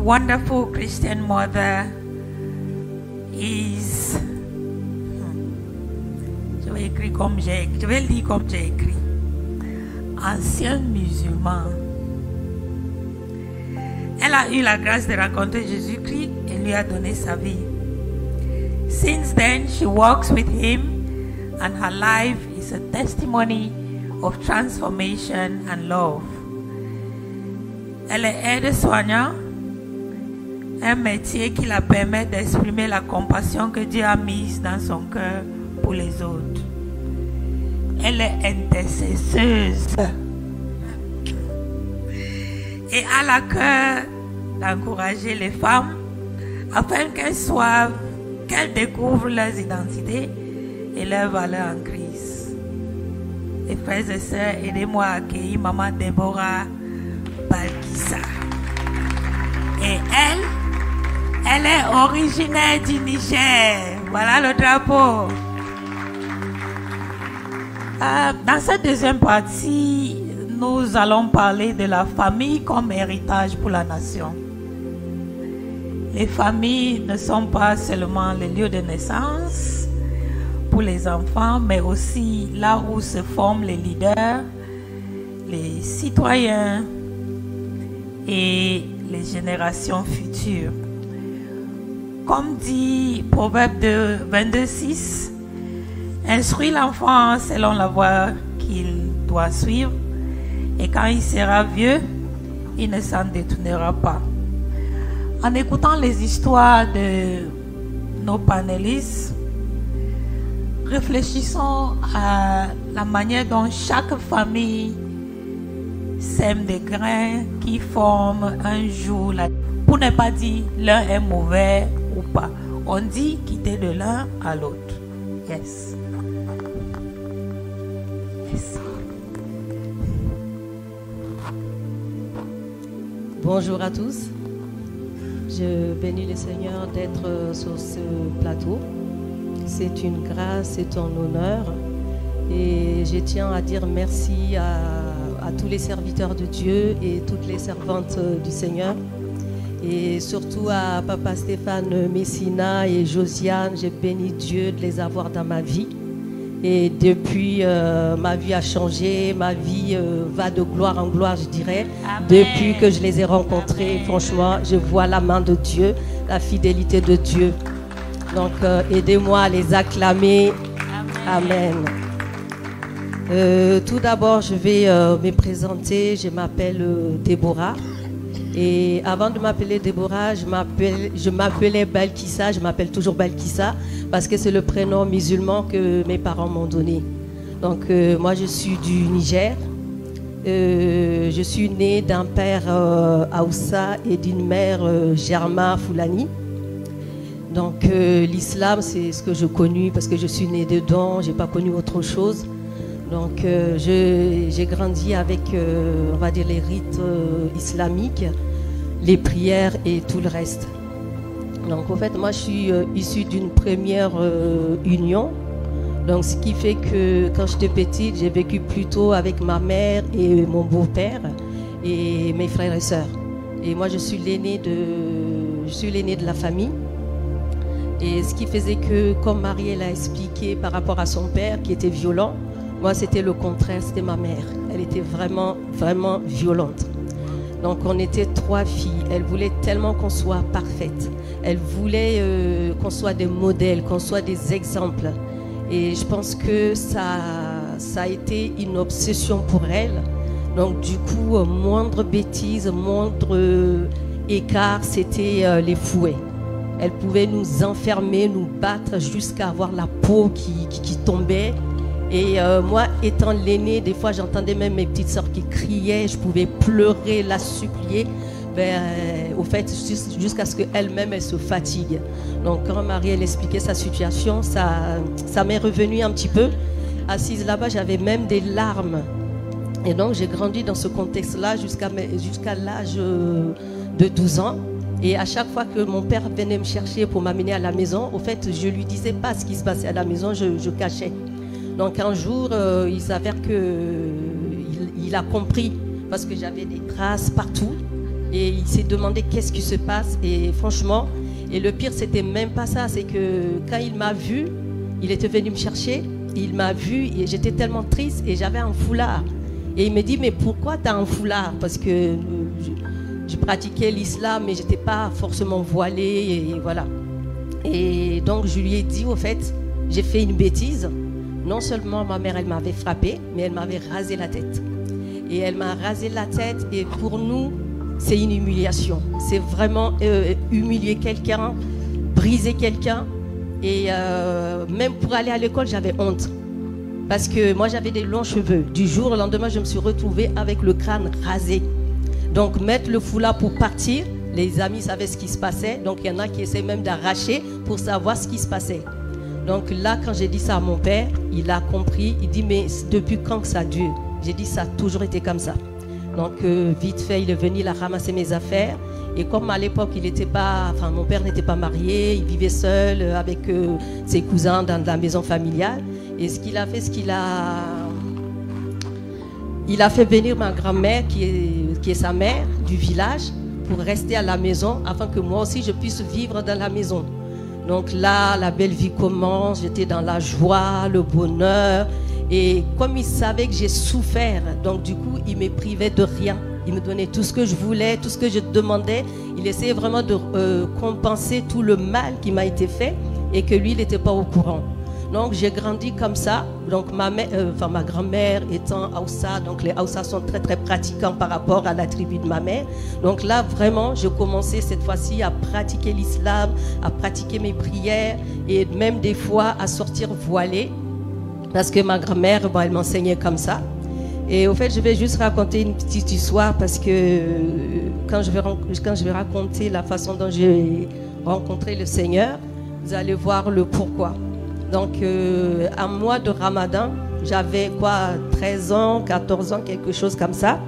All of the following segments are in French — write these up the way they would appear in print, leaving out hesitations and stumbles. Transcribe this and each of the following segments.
wonderful Christian mother is, je vais le dire comme j'ai écrit, ancien musulman. Elle a eu la grâce de rencontrer Jésus-Christ et lui a donné sa vie. Since then, she walks with him and her life is a testimony of transformation and love. Elle est aide-soignante, un métier qui la permet d'exprimer la compassion que Dieu a mise dans son cœur pour les autres. Elle est intercesseuse et a la cœur d'encourager les femmes afin qu'elles découvrent leurs identités et leurs valeurs en Christ. Les frères et sœurs, aidez-moi à accueillir Maman Deborah Balkissa. Et elle est originaire du Niger. Voilà le drapeau. Dans cette deuxième partie, nous allons parler de la famille comme héritage pour la nation. Les familles ne sont pas seulement les lieux de naissance pour les enfants, mais aussi là où se forment les leaders, les citoyens et les générations futures. Comme dit Proverbe 22:6, instruis l'enfant selon la voie qu'il doit suivre, et quand il sera vieux, il ne s'en détournera pas. En écoutant les histoires de nos panélistes, réfléchissons à la manière dont chaque famille sème des grains qui forment un jour, pour ne pas dire l'un est mauvais ou pas. On dit quitter de l'un à l'autre. Yes. Yes. Bonjour à tous. Je bénis le Seigneur d'être sur ce plateau. C'est une grâce, c'est un honneur. Et je tiens à dire merci à tous les serviteurs de Dieu et toutes les servantes du Seigneur. Et surtout à Papa Stéphane Messina et Josiane, j'ai béni Dieu de les avoir dans ma vie. Et depuis, ma vie a changé, ma vie va de gloire en gloire, je dirais. Amen. Depuis que je les ai rencontrés, amen, franchement, je vois la main de Dieu, la fidélité de Dieu. Donc, aidez-moi à les acclamer. Amen. Tout d'abord, je vais me présenter. Je m'appelle Déborah. Et avant de m'appeler Déborah, je m'appelais Balkissa, je m'appelle toujours Balkissa parce que c'est le prénom musulman que mes parents m'ont donné. Donc moi je suis du Niger, je suis née d'un père Haoussa et d'une mère Germa Foulani. Donc l'islam c'est ce que je connais parce que je suis née dedans, je n'ai pas connu autre chose. Donc j'ai grandi avec, on va dire, les rites islamiques, les prières et tout le reste. Donc en fait, moi je suis issue d'une première union. Donc ce qui fait que quand j'étais petite, j'ai vécu plutôt avec ma mère et mon beau-père et mes frères et sœurs. Et moi je suis l'aînée de la famille. Et ce qui faisait que, comme Marie l'a expliqué par rapport à son père qui était violent, moi, c'était le contraire, c'était ma mère. Elle était vraiment, vraiment violente. Donc, on était 3 filles. Elle voulait tellement qu'on soit parfaite. Elle voulait qu'on soit des modèles, qu'on soit des exemples. Et je pense que ça a été une obsession pour elle. Donc, du coup, moindre bêtise, moindre écart, c'était les fouets. Elle pouvait nous enfermer, nous battre jusqu'à avoir la peau qui tombait. Et moi, étant l'aînée, des fois, j'entendais même mes petites sœurs qui criaient. Je pouvais pleurer, la supplier. Au fait, jusqu'à ce qu'elle-même, elle se fatigue. Donc, quand Marie, elle expliquait sa situation, ça m'est revenu un petit peu. Assise là-bas, j'avais même des larmes. Et donc, j'ai grandi dans ce contexte-là jusqu'à l'âge de 12 ans. Et à chaque fois que mon père venait me chercher pour m'amener à la maison, au fait, je ne lui disais pas ce qui se passait à la maison, je cachais. Donc un jour, il s'avère qu'il a compris, parce que j'avais des traces partout. Et il s'est demandé qu'est-ce qui se passe. Et franchement, et le pire, c'était même pas ça. C'est que quand il m'a vu, il était venu me chercher. Il m'a vu et j'étais tellement triste et j'avais un foulard. Et il me dit, mais pourquoi tu as un foulard? Parce que je pratiquais l'islam, mais je n'étais pas forcément voilée. Et voilà. Et donc, je lui ai dit, au fait, j'ai fait une bêtise. Non seulement ma mère, elle m'avait frappée, mais elle m'avait rasé la tête. Et elle m'a rasé la tête. Et pour nous, c'est une humiliation. C'est vraiment humilier quelqu'un, briser quelqu'un. Et même pour aller à l'école, j'avais honte. Parce que moi, j'avais des longs cheveux. Du jour au lendemain, je me suis retrouvée avec le crâne rasé. Donc, mettre le foulard pour partir, les amis savaient ce qui se passait. Donc, il y en a qui essaient même d'arracher pour savoir ce qui se passait. Donc là, quand j'ai dit ça à mon père, il a compris. Il dit, mais depuis quand que ça dure? J'ai dit, ça a toujours été comme ça. Donc, vite fait, il est venu, il a ramassé mes affaires. Et comme à l'époque, mon père n'était pas marié, il vivait seul avec ses cousins dans la maison familiale. Et ce qu'il a fait, il a fait venir ma grand-mère, qui est sa mère du village, pour rester à la maison, afin que moi aussi je puisse vivre dans la maison. Donc là, la belle vie commence, j'étais dans la joie, le bonheur. Et comme il savait que j'ai souffert, donc du coup, il me privait de rien. Il me donnait tout ce que je voulais, tout ce que je demandais. Il essayait vraiment de compenser tout le mal qui m'a été fait et que lui, il n'était pas au courant. Donc j'ai grandi comme ça. Donc ma grand-mère étant Hausa, donc les Hausa sont très très pratiquants par rapport à la tribu de ma mère. Donc là vraiment je commençais cette fois-ci à pratiquer l'islam, à pratiquer mes prières et même des fois à sortir voilée parce que ma grand-mère, elle m'enseignait comme ça. Et au fait je vais juste raconter une petite histoire parce que quand je vais raconter la façon dont j'ai rencontré le Seigneur, vous allez voir le pourquoi. Donc, un mois de Ramadan, j'avais 13 ans, 14 ans, quelque chose comme ça.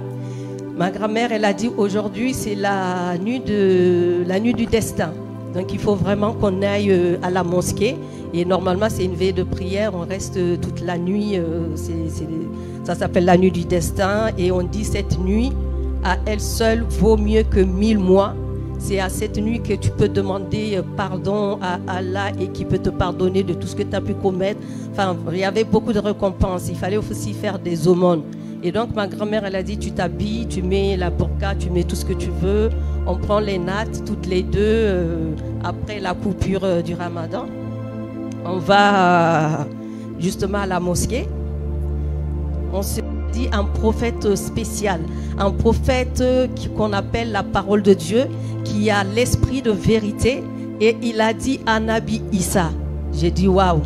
Ma grand-mère, elle a dit, aujourd'hui, c'est la nuit du destin. Donc, il faut vraiment qu'on aille à la mosquée. Et normalement, c'est une veille de prière. On reste toute la nuit. Ça s'appelle la nuit du destin. Et on dit, cette nuit, à elle seule, vaut mieux que 1000 mois. C'est à cette nuit que tu peux demander pardon à Allah et qui peut te pardonner de tout ce que tu as pu commettre. Enfin, il y avait beaucoup de récompenses. Il fallait aussi faire des aumônes. Et donc, ma grand-mère, elle a dit, tu t'habilles, tu mets la burqa, tu mets tout ce que tu veux. On prend les nattes, toutes les deux, après la coupure du Ramadan. On va justement à la mosquée. On se dit un prophète spécial, un prophète qu'on appelle la parole de Dieu, qui a l'esprit de vérité, et il a dit à Nabi Issa. J'ai dit waouh,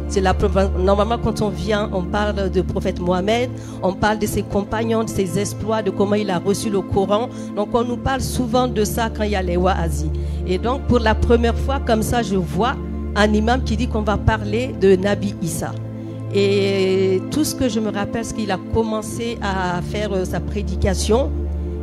c'est la preuve. Normalement quand on vient, on parle de prophète Mohammed, on parle de ses compagnons, de ses exploits, de comment il a reçu le Coran. Donc on nous parle souvent de ça quand il y a les wa'azi. Et donc pour la première fois comme ça, je vois un imam qui dit qu'on va parler de Nabi Issa. Et tout ce que je me rappelle, c'est qu'il a commencé à faire sa prédication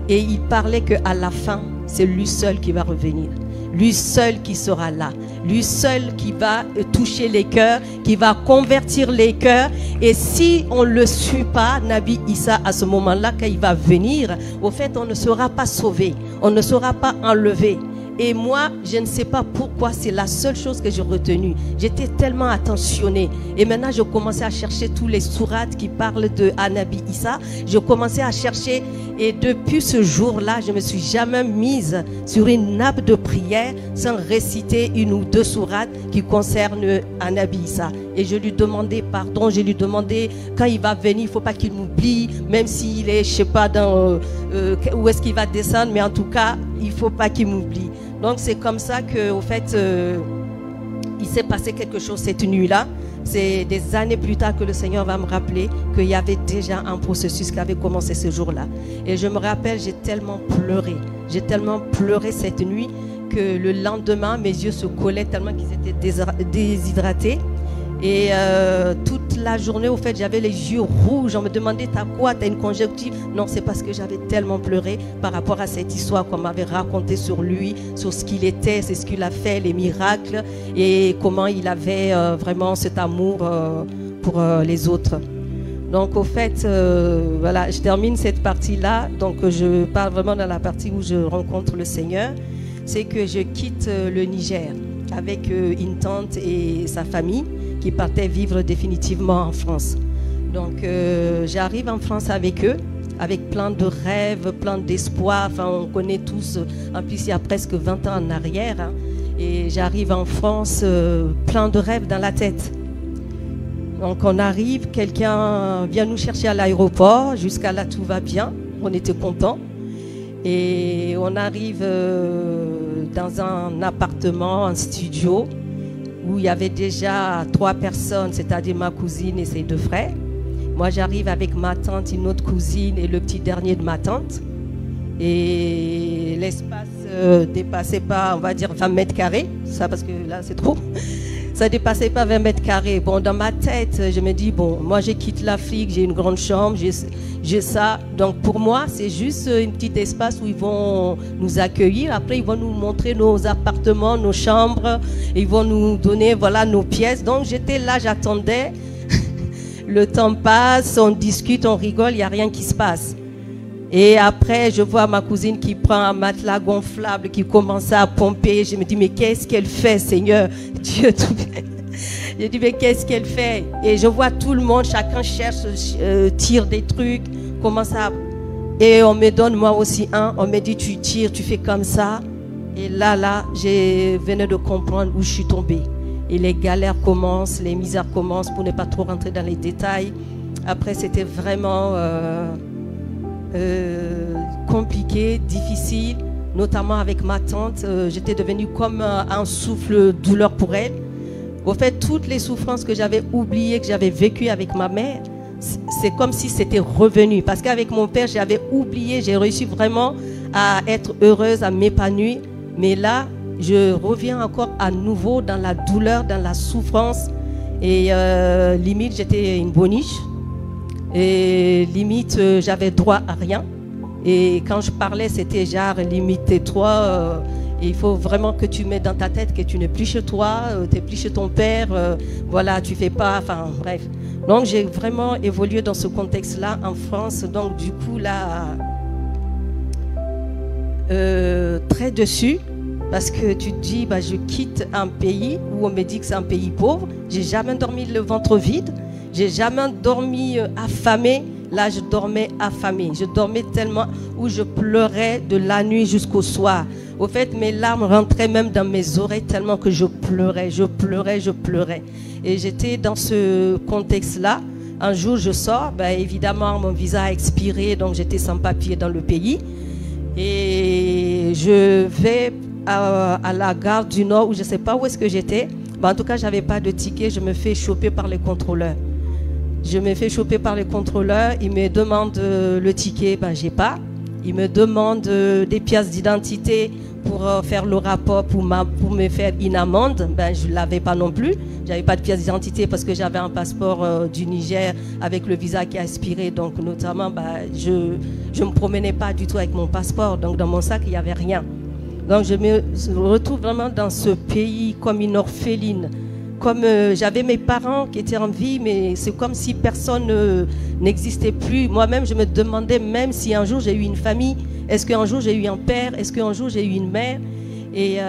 et il parlait qu'à la fin, c'est lui seul qui va revenir. Lui seul qui sera là. Lui seul qui va toucher les cœurs, qui va convertir les cœurs. Et si on ne le suit pas, Nabi Issa, à ce moment-là, quand il va venir, au fait, on ne sera pas sauvé. On ne sera pas enlevé. Et moi, je ne sais pas pourquoi, c'est la seule chose que j'ai retenue. J'étais tellement attentionnée. Et maintenant, je commençais à chercher tous les sourates qui parlent de Nabi Issa. Je commençais à chercher. Et depuis ce jour-là, je ne me suis jamais mise sur une nappe de prière sans réciter une ou deux sourates qui concernent Nabi Issa. Et je lui demandais pardon, je lui demandais quand il va venir, il ne faut pas qu'il m'oublie, même s'il est, je ne sais pas, où est-ce qu'il va descendre, mais en tout cas, il ne faut pas qu'il m'oublie. Donc c'est comme ça qu'au fait, il s'est passé quelque chose cette nuit-là. C'est des années plus tard que le Seigneur va me rappeler qu'il y avait déjà un processus qui avait commencé ce jour-là. Et je me rappelle, j'ai tellement pleuré. J'ai tellement pleuré cette nuit que le lendemain, mes yeux se collaient tellement qu'ils étaient déshydratés. Et toute la journée, au fait, j'avais les yeux rouges. On me demandait, t'as quoi? T'as une conjonctive? Non, c'est parce que j'avais tellement pleuré par rapport à cette histoire qu'on m'avait racontée sur lui, sur ce qu'il était, c'est ce qu'il a fait, les miracles, et comment il avait vraiment cet amour pour les autres. Donc au fait, voilà, je termine cette partie-là. Donc je parle vraiment dans la partie où je rencontre le Seigneur. C'est que je quitte le Niger avec une tante et sa famille qui partaient vivre définitivement en France. Donc j'arrive en France avec eux, avec plein de rêves, plein d'espoir. Enfin, on connaît tous, en plus il y a presque 20 ans en arrière. Hein, et j'arrive en France, plein de rêves dans la tête. Donc on arrive, quelqu'un vient nous chercher à l'aéroport, jusqu'à là tout va bien, on était contents. Et on arrive dans un appartement, un studio, où il y avait déjà 3 personnes, c'est-à-dire ma cousine et ses 2 frères. Moi j'arrive avec ma tante, une autre cousine et le petit dernier de ma tante. Et l'espace dépassait pas, on va dire, 20 mètres carrés, ça parce que là c'est trop. Ça dépassait pas 20 mètres carrés. Bon, dans ma tête, je me dis, bon, moi je quitte l'Afrique, j'ai une grande chambre, j'ai ça. Donc pour moi, c'est juste un petit espace où ils vont nous accueillir. Après, ils vont nous montrer nos appartements, nos chambres. Ils vont nous donner, voilà, nos pièces. Donc j'étais là, j'attendais. Le temps passe, on discute, on rigole, il n'y a rien qui se passe. Et après, je vois ma cousine qui prend un matelas gonflable, qui commence à pomper. Je me dis, mais qu'est-ce qu'elle fait, Seigneur Dieu tout bien. Je dis, mais qu'est-ce qu'elle fait? Et je vois tout le monde, chacun cherche, tire des trucs, commence à... Et on me donne moi aussi un, on me dit, tu tires, tu fais comme ça. Et là, je venais de comprendre où je suis tombée. Et les galères commencent, les misères commencent, pour ne pas trop rentrer dans les détails. Après, c'était vraiment... compliqué, difficile, notamment avec ma tante. J'étais devenue comme un souffle douleur pour elle. Au fait, toutes les souffrances que j'avais oubliées, que j'avais vécues avec ma mère, c'est comme si c'était revenu. Parce qu'avec mon père, j'avais oublié, j'ai réussi vraiment à être heureuse, à m'épanouir. Mais là, je reviens encore à nouveau dans la douleur, dans la souffrance. Et limite, j'étais une boniche. Et limite, j'avais droit à rien. Et quand je parlais, c'était genre, limite, tais-toi. Il faut vraiment que tu mettes dans ta tête que tu n'es plus chez toi, tu n'es plus chez ton père. Voilà, tu fais pas, enfin, bref. Donc, j'ai vraiment évolué dans ce contexte-là en France. Donc, du coup, là, très dessus. Parce que tu te dis, bah, je quitte un pays où on me dit que c'est un pays pauvre. J'ai jamais dormi le ventre vide. J'ai jamais dormi affamé. Là, je dormais affamé. Je dormais tellement où je pleurais de la nuit jusqu'au soir. Au fait, mes larmes rentraient même dans mes oreilles tellement que je pleurais, je pleurais, je pleurais. Et j'étais dans ce contexte-là. Un jour, je sors. Ben, évidemment, mon visa a expiré, donc j'étais sans papier dans le pays. Et je vais à la gare du Nord où je ne sais pas où est-ce que j'étais. Ben, en tout cas, je n'avais pas de ticket. Je me fais choper par les contrôleurs. Je me fais choper par les contrôleurs. Ils me demandent le ticket. Ben, je n'ai pas. Ils me demandent des pièces d'identité pour faire le rapport, pour me faire une amende. Ben, je ne l'avais pas non plus. Je n'avais pas de pièce d'identité parce que j'avais un passeport du Niger avec le visa qui a expiré. Donc, notamment, ben, je ne me promenais pas du tout avec mon passeport. Donc, dans mon sac, il n'y avait rien. Donc, je me retrouve vraiment dans ce pays comme une orpheline. Comme j'avais mes parents qui étaient en vie, mais c'est comme si personne n'existait plus. Moi-même, je me demandais même si un jour j'ai eu une famille, est-ce qu'un jour j'ai eu un père, est-ce qu'un jour j'ai eu une mère. Et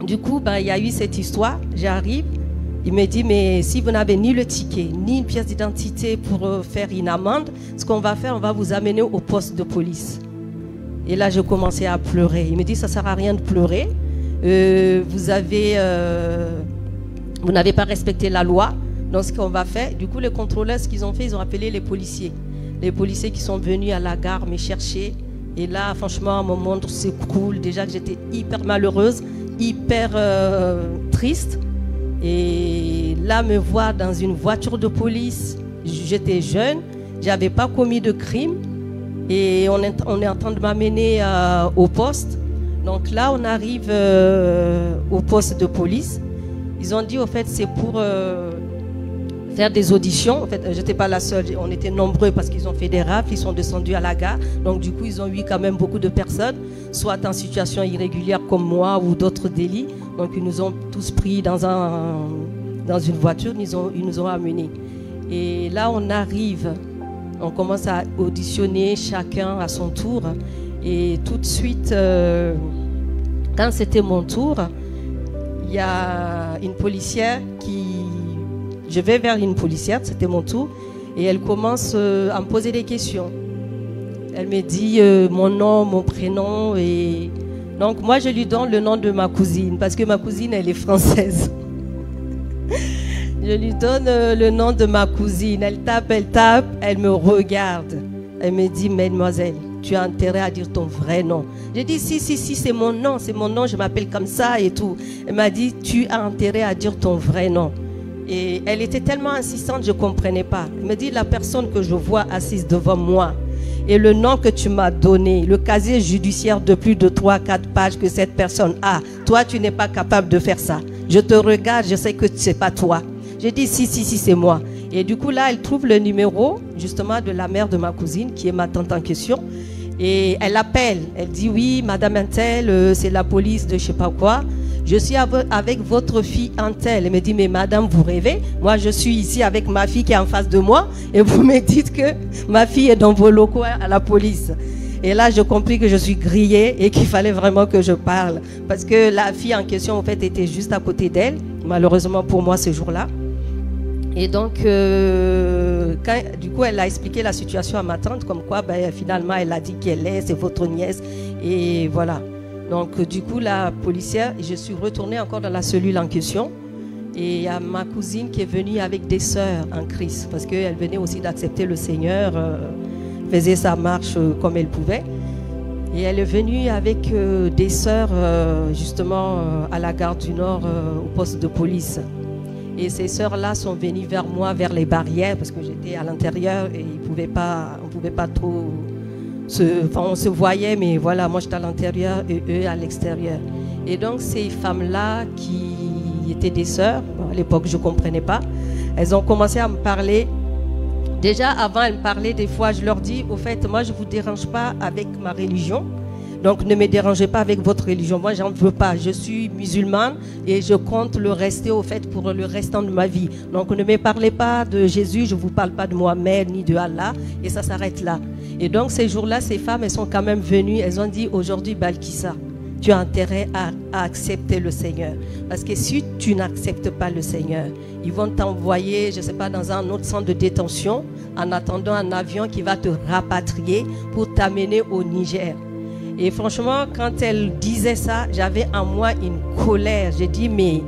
du coup, ben, il y a eu cette histoire. J'arrive, il me dit, mais si vous n'avez ni le ticket, ni une pièce d'identité pour faire une amende, ce qu'on va faire, on va vous amener au poste de police. Et là, je commençais à pleurer. Il me dit, ça ne sert à rien de pleurer. Vous n'avez pas respecté la loi. Donc, ce qu'on va faire, du coup, les contrôleurs, ce qu'ils ont fait, ils ont appelé les policiers. Les policiers qui sont venus à la gare me chercher. Et là, franchement, mon monde s'écroule. Déjà que j'étais hyper malheureuse, hyper triste. Et là, me voir dans une voiture de police. J'étais jeune, je n'avais pas commis de crime. Et on est en train de m'amener au poste. Donc là, on arrive au poste de police. Ils ont dit, au fait, c'est pour faire des auditions. En fait, je n'étais pas la seule. On était nombreux parce qu'ils ont fait des rafles. Ils sont descendus à la gare. Donc, du coup, ils ont eu quand même beaucoup de personnes, soit en situation irrégulière comme moi ou d'autres délits. Donc, ils nous ont tous pris dans une voiture. Ils nous ont amenés. Et là, on arrive, on commence à auditionner chacun à son tour. Et tout de suite, quand c'était mon tour, il y a une policière je vais vers une policière, c'était mon tour, et elle commence à me poser des questions. Elle me dit mon nom, mon prénom, et donc moi je lui donne le nom de ma cousine, parce que ma cousine elle est française. Je lui donne le nom de ma cousine, elle tape, elle me regarde. Elle me dit, mademoiselle, tu as intérêt à dire ton vrai nom. J'ai dit, si, c'est mon nom, je m'appelle comme ça et tout. Elle m'a dit, tu as intérêt à dire ton vrai nom. Et elle était tellement insistante, je ne comprenais pas. Elle me dit, la personne que je vois assise devant moi et le nom que tu m'as donné, le casier judiciaire de plus de 3-4 pages que cette personne a, toi, tu n'es pas capable de faire ça. Je te regarde, je sais que ce n'est pas toi. J'ai dit, si, c'est moi. Et du coup, là, elle trouve le numéro, justement, de la mère de ma cousine, qui est ma tante en question. Et elle appelle. Elle dit, oui, madame Intel, c'est la police de je ne sais pas quoi. Je suis avec votre fille Intel. Elle me dit, mais madame, vous rêvez? Moi, je suis ici avec ma fille qui est en face de moi. Et vous me dites que ma fille est dans vos locaux à la police. Et là, je compris que je suis grillée et qu'il fallait vraiment que je parle. Parce que la fille en question, en fait, était juste à côté d'elle. Malheureusement pour moi, ce jour-là. Et donc, du coup, elle a expliqué la situation à ma tante, comme quoi, finalement, elle a dit qu'elle c'est votre nièce. Et voilà. Donc, du coup, la policière, je suis retournée encore dans la cellule en question. Et il y a ma cousine qui est venue avec des sœurs en Christ, parce qu'elle venait aussi d'accepter le Seigneur, faisait sa marche comme elle pouvait. Et elle est venue avec des sœurs, justement, à la gare du Nord, au poste de police. Et ces sœurs-là sont venues vers moi, vers les barrières, parce que j'étais à l'intérieur et on ne pouvait pas trop... on se voyait, mais voilà, moi j'étais à l'intérieur et eux à l'extérieur. Et donc ces femmes-là qui étaient des sœurs, à l'époque je ne comprenais pas, elles ont commencé à me parler. Déjà avant, elles me parlaient des fois, je leur dis, au fait, moi je ne vous dérange pas avec ma religion. Donc ne me dérangez pas avec votre religion. Moi, j'en veux pas. Je suis musulmane et je compte le rester au fait pour le restant de ma vie. Donc ne me parlez pas de Jésus, je ne vous parle pas de Mohamed ni de Allah. Et ça s'arrête là. Et donc ces jours-là, ces femmes, elles sont quand même venues. Elles ont dit, aujourd'hui, Balkissa, tu as intérêt à accepter le Seigneur. Parce que si tu n'acceptes pas le Seigneur, ils vont t'envoyer, je ne sais pas, dans un autre centre de détention en attendant un avion qui va te rapatrier pour t'amener au Niger. Et franchement, quand elle disait ça, j'avais en moi une colère. J'ai dit, mais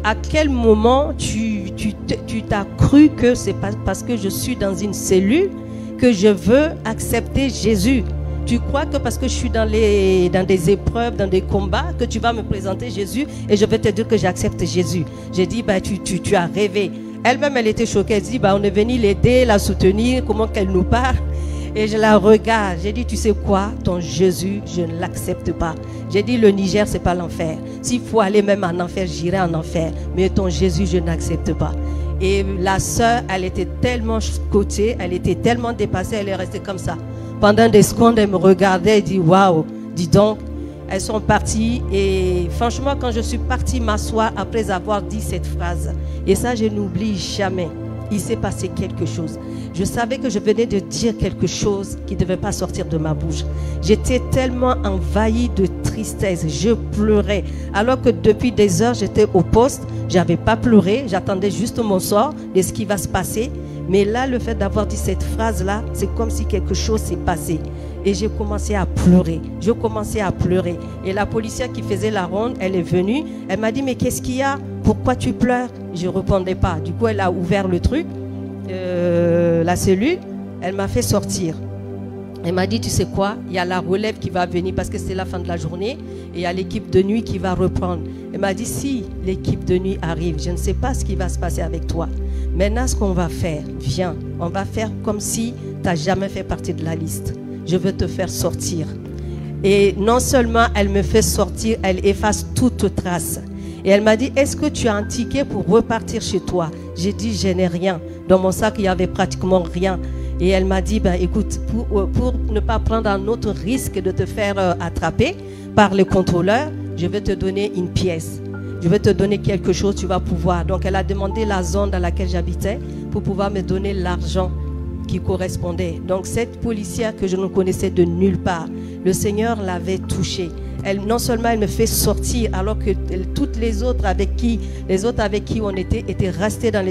à quel moment tu t'as cru que c'est parce que je suis dans une cellule que je veux accepter Jésus? Tu crois que parce que je suis dans des épreuves, dans des combats, que tu vas me présenter Jésus et je vais te dire que j'accepte Jésus? J'ai dit, tu as rêvé. Elle-même, elle était choquée. Elle dit, on est venu l'aider, la soutenir, comment qu'elle nous parle. Et je la regarde, j'ai dit, tu sais quoi, ton Jésus, je ne l'accepte pas. J'ai dit, le Niger, c'est pas l'enfer. S'il faut aller même en enfer, j'irai en enfer. Mais ton Jésus, je n'accepte pas. Et la sœur, elle était tellement scotchée, elle était tellement dépassée, elle est restée comme ça. Pendant des secondes, elle me regardait et dit, waouh, dis donc. Elles sont parties et franchement, quand je suis partie m'asseoir après avoir dit cette phrase, et ça, je n'oublie jamais. Il s'est passé quelque chose. Je savais que je venais de dire quelque chose qui ne devait pas sortir de ma bouche. J'étais tellement envahie de tristesse. Je pleurais. Alors que depuis des heures, j'étais au poste. Je n'avais pas pleuré. J'attendais juste mon sort de ce qui va se passer. Mais là, le fait d'avoir dit cette phrase-là, c'est comme si quelque chose s'est passé. Et j'ai commencé à pleurer. Je commençais à pleurer. Et la policière qui faisait la ronde, elle est venue. Elle m'a dit, mais qu'est-ce qu'il y a? Pourquoi tu pleures? Je ne répondais pas. Du coup, elle a ouvert le truc, la cellule. Elle m'a fait sortir. Elle m'a dit, tu sais quoi? Il y a la relève qui va venir parce que c'est la fin de la journée. Et il y a l'équipe de nuit qui va reprendre. Elle m'a dit, si l'équipe de nuit arrive, je ne sais pas ce qui va se passer avec toi. Maintenant, ce qu'on va faire, viens, on va faire comme si tu n'as jamais fait partie de la liste. Je veux te faire sortir. Et non seulement elle me fait sortir, elle efface toute trace. Et elle m'a dit, est-ce que tu as un ticket pour repartir chez toi? J'ai dit, je n'ai rien. Dans mon sac, il n'y avait pratiquement rien. Et elle m'a dit, écoute, pour ne pas prendre un autre risque de te faire attraper par le contrôleur, je vais te donner une pièce. je vais te donner quelque chose, tu vas pouvoir. Donc elle a demandé la zone dans laquelle j'habitais pour pouvoir me donner l'argent qui correspondait. Donc cette policière que je ne connaissais de nulle part, le Seigneur l'avait touchée. Non seulement elle me fait sortir alors que toutes les autres avec qui on étaient restés dans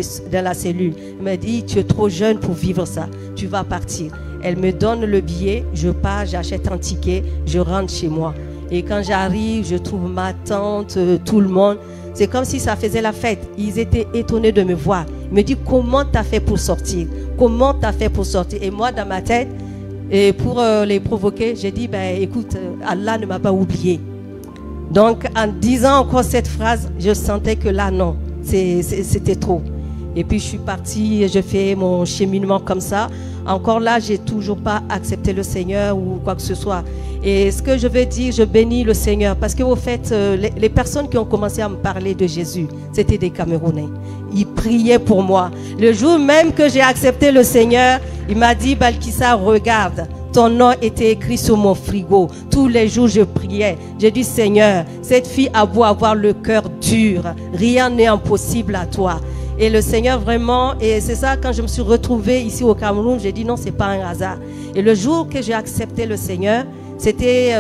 la cellule. Elle m'a dit, tu es trop jeune pour vivre ça, tu vas partir. Elle me donne le billet, je pars, j'achète un ticket, je rentre chez moi. Et quand j'arrive, je trouve ma tante, tout le monde. C'est comme si ça faisait la fête. Ils étaient étonnés de me voir. Ils me disent, comment tu as fait pour sortir? Comment tu as fait pour sortir? Et moi, dans ma tête, et pour les provoquer, j'ai dit, ben, écoute, Allah ne m'a pas oublié. Donc, en disant encore cette phrase, je sentais que là, non, c'était trop. Et puis, je suis partie, je fais mon cheminement comme ça. Encore là, j'ai toujours pas accepté le Seigneur ou quoi que ce soit. Et ce que je veux dire, je bénis le Seigneur. Parce qu'au fait, les personnes qui ont commencé à me parler de Jésus, c'était des Camerounais. Ils priaient pour moi. Le jour même que j'ai accepté le Seigneur, il m'a dit, Balkissa, regarde, ton nom était écrit sur mon frigo. Tous les jours, je priais. J'ai dit, Seigneur, cette fille a beau avoir le cœur dur. Rien n'est impossible à toi. Et le Seigneur vraiment, et c'est ça, quand je me suis retrouvée ici au Cameroun, j'ai dit non, c'est pas un hasard. Et le jour que j'ai accepté le Seigneur, c'était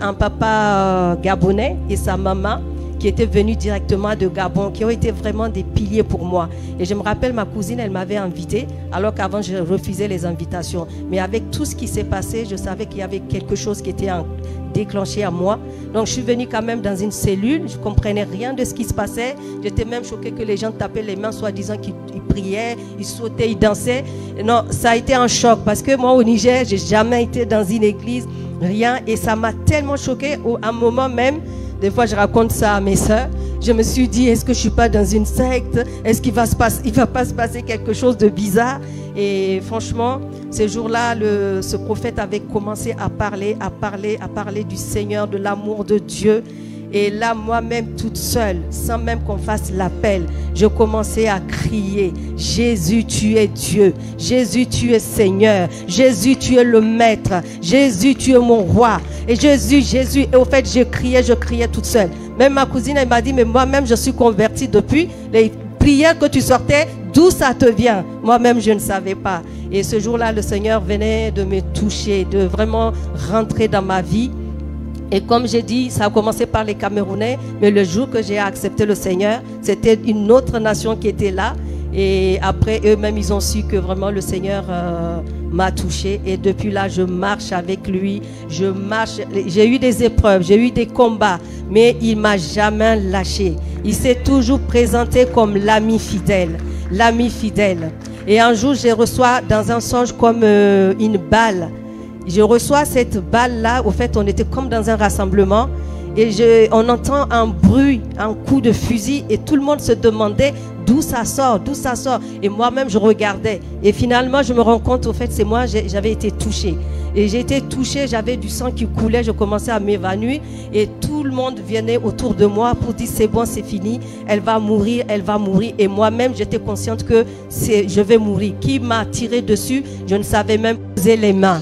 un papa gabonais et sa maman qui étaient venus directement de Gabon, qui ont été vraiment des piliers pour moi. Et je me rappelle, ma cousine, elle m'avait invitée, alors qu'avant, je refusais les invitations. Mais avec tout ce qui s'est passé, je savais qu'il y avait quelque chose qui était déclenché à moi. Donc, je suis venue quand même dans une cellule. Je ne comprenais rien de ce qui se passait. J'étais même choquée que les gens tapaient les mains, soi-disant qu'ils priaient, ils sautaient, ils dansaient. Non, ça a été un choc parce que moi, au Niger, je n'ai jamais été dans une église, rien. Et ça m'a tellement choquée. À un moment même, des fois, je raconte ça à mes soeurs. Je me suis dit, est-ce que je ne suis pas dans une secte? Est-ce qu'il va pas se passer quelque chose de bizarre? Et franchement, ces jours-là, ce prophète avait commencé à parler du Seigneur, de l'amour de Dieu. Et là, moi-même, toute seule, sans même qu'on fasse l'appel, je commençais à crier, Jésus, tu es Dieu. Jésus, tu es Seigneur. Jésus, tu es le Maître. Jésus, tu es mon roi. Et Jésus. Et au fait, je criais toute seule. Même ma cousine, elle m'a dit, mais moi-même, je suis convertie depuis les prières que tu sortais. D'où ça te vient? Moi-même, je ne savais pas. Et ce jour-là, le Seigneur venait de me toucher, de vraiment rentrer dans ma vie. Et comme j'ai dit, ça a commencé par les Camerounais, mais le jour que j'ai accepté le Seigneur, c'était une autre nation qui était là. Et après, eux-mêmes, ils ont su que vraiment le Seigneur m'a touché. Et depuis là, je marche avec lui. Je marche. J'ai eu des épreuves, j'ai eu des combats, mais il ne m'a jamais lâché. Il s'est toujours présenté comme l'ami fidèle. L'ami fidèle. Et un jour, je reçois dans un songe comme une balle. Je reçois cette balle-là. Au fait, on était comme dans un rassemblement. Et on entend un bruit, un coup de fusil. Et tout le monde se demandait d'où ça sort, d'où ça sort. Et moi-même, je regardais. Et finalement, je me rends compte, au fait, c'est moi, j'avais été touchée. Et j'ai été touchée, j'avais du sang qui coulait, je commençais à m'évanouir. Et tout le monde venait autour de moi pour dire, c'est bon, c'est fini. Elle va mourir, elle va mourir. Et moi-même, j'étais consciente que je vais mourir. Qui m'a tiré dessus? Je ne savais même pas poser les mains.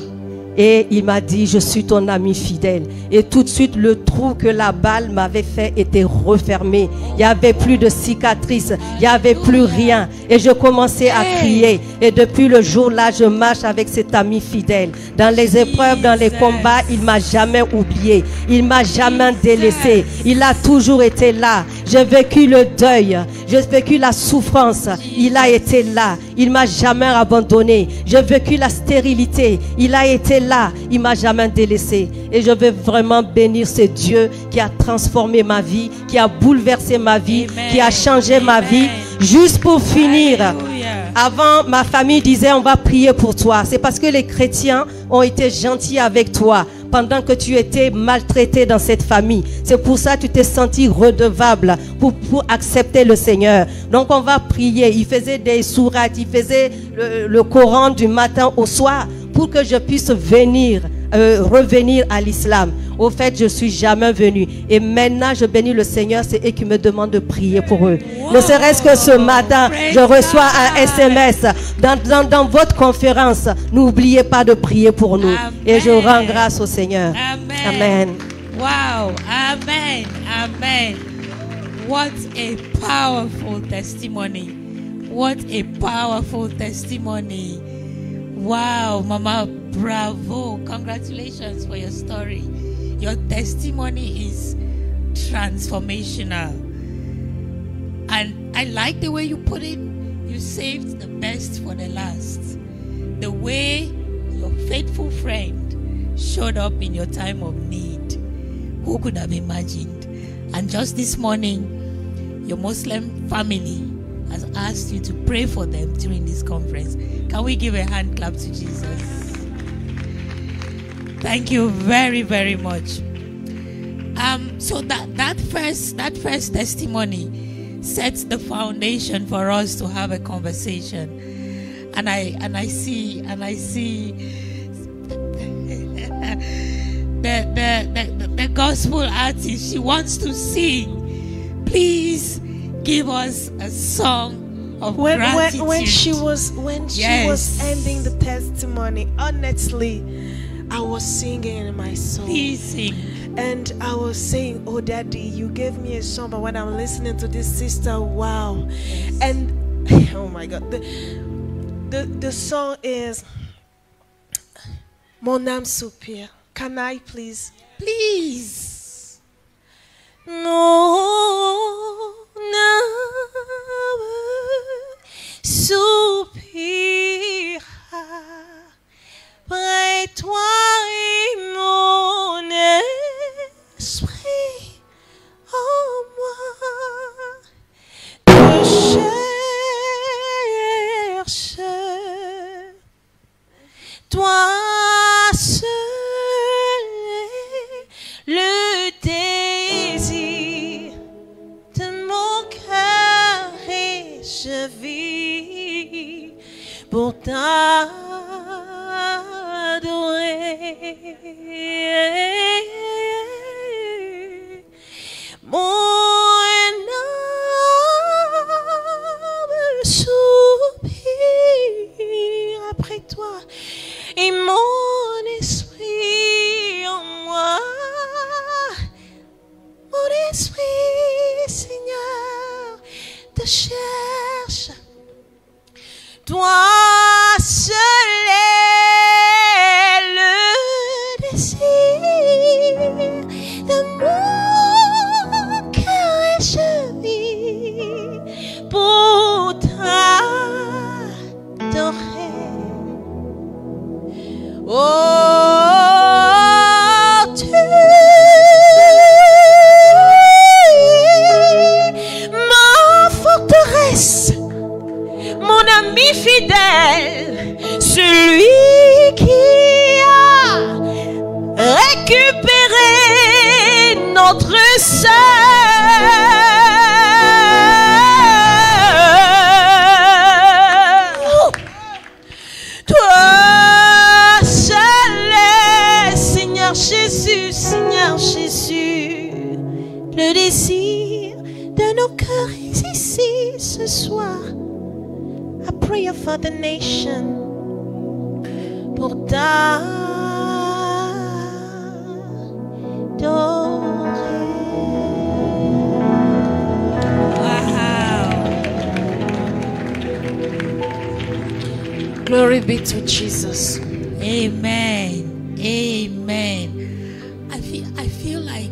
Et il m'a dit, je suis ton ami fidèle. Et tout de suite, le trou que la balle m'avait fait était refermé. Il n'y avait plus de cicatrices. Il n'y avait plus rien. Et je commençais à crier. Et depuis le jour-là, je marche avec cet ami fidèle. Dans les épreuves, dans les combats, il ne m'a jamais oublié. Il ne m'a jamais délaissé. Il a toujours été là. J'ai vécu le deuil. J'ai vécu la souffrance. Il a été là. Il ne m'a jamais abandonné. J'ai vécu la stérilité. Il a été là. Il ne m'a jamais délaissé. Et je veux vraiment bénir ce Dieu qui a transformé ma vie, qui a bouleversé ma vie, qui a changé ma vie. Juste pour finir, avant, ma famille disait, on va prier pour toi. C'est parce que les chrétiens ont été gentils avec toi pendant que tu étais maltraité dans cette famille. C'est pour ça que tu t'es senti redevable pour accepter le Seigneur. Donc on va prier. Il faisait des sourates, il faisait le Coran du matin au soir pour que je puisse revenir à l'islam. Au fait, je ne suis jamais venue. Et maintenant, je bénis le Seigneur. C'est eux qui me demandent de prier pour eux. Wow. Ne serait-ce que ce matin, je reçois un SMS. Dans votre conférence, n'oubliez pas de prier pour nous. Amen. Et je rends grâce au Seigneur. Amen. Amen. Wow. Amen. Amen. What a powerful testimony. What a powerful testimony. Wow, Mama, bravo. Congratulations for your story. Your testimony is transformational. And I like the way you put it. You saved the best for the last. The way your faithful friend showed up in your time of need. Who could have imagined? And just this morning, your Muslim family has asked you to pray for them during this conference. Can we give a hand clap to Jesus? Thank you very, very much. So that first testimony sets the foundation for us to have a conversation. And I see the gospel artist. She wants to sing. Please give us a song of gratitude. When she was ending the testimony, honestly, I was singing in my soul. Please sing. And I was saying, oh Daddy, you gave me a song, but when I'm listening to this sister, wow. Yes. And oh my God, the song is Mon âme soupire. Can I please? Please. Mon âme soupire près toi et mon esprit en moi te cherche, toi seul le désir de mon cœur et je vis pour t'adorer. Mon âme soupire après toi et mon esprit en moi. Mon esprit, Seigneur, te cherche. Toi seul est le désir de mon cœur et je vis pour t'adorer. Oh, tu ma forteresse, mon ami fidèle, celui qui a récupéré notre sœur. Toi seul est, Seigneur Jésus, Seigneur Jésus, le désir de nos cœurs est ici ce soir. I pray for the nation pour t'adorer. Glory be to Jesus. Amen. Amen. I feel like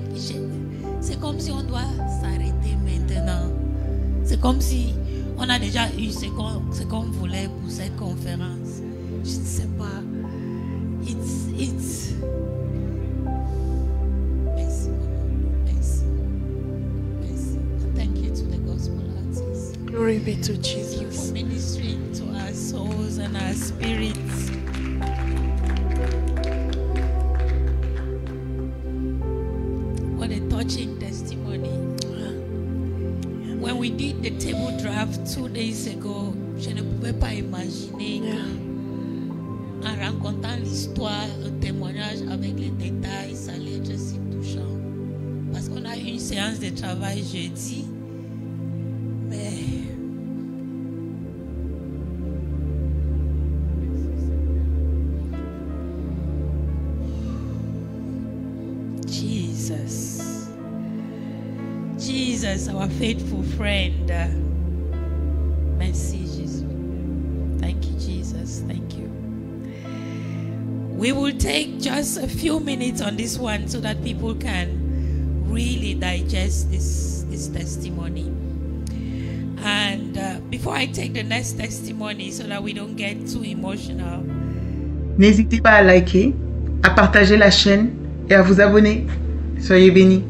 c'est comme si on doit s'arrêter maintenant. C'est comme si on a déjà eu ce qu'on voulait pour cette conférence. Je ne sais pas. It's. Merci. Thank you to the gospel artists. Glory be to Thank you Jesus. for ministering to our souls and our spirits. What a touching testimony. When we did the table draft 2 days ago, je ne pouvais pas imaginer qu'en racontant l'histoire, le témoignage avec les détails, ça allait être si touchant. Parce qu'on a eu une séance de travail jeudi, mais Jesus. as our faithful friend. Merci, Jesus. Thank you, Jesus. Thank you. We will take just a few minutes on this one so that people can really digest this testimony. And before I take the next testimony, so that we don't get too emotional, n'hésitez pas à liker, à partager la chaîne et à vous abonner. Soyez bénis.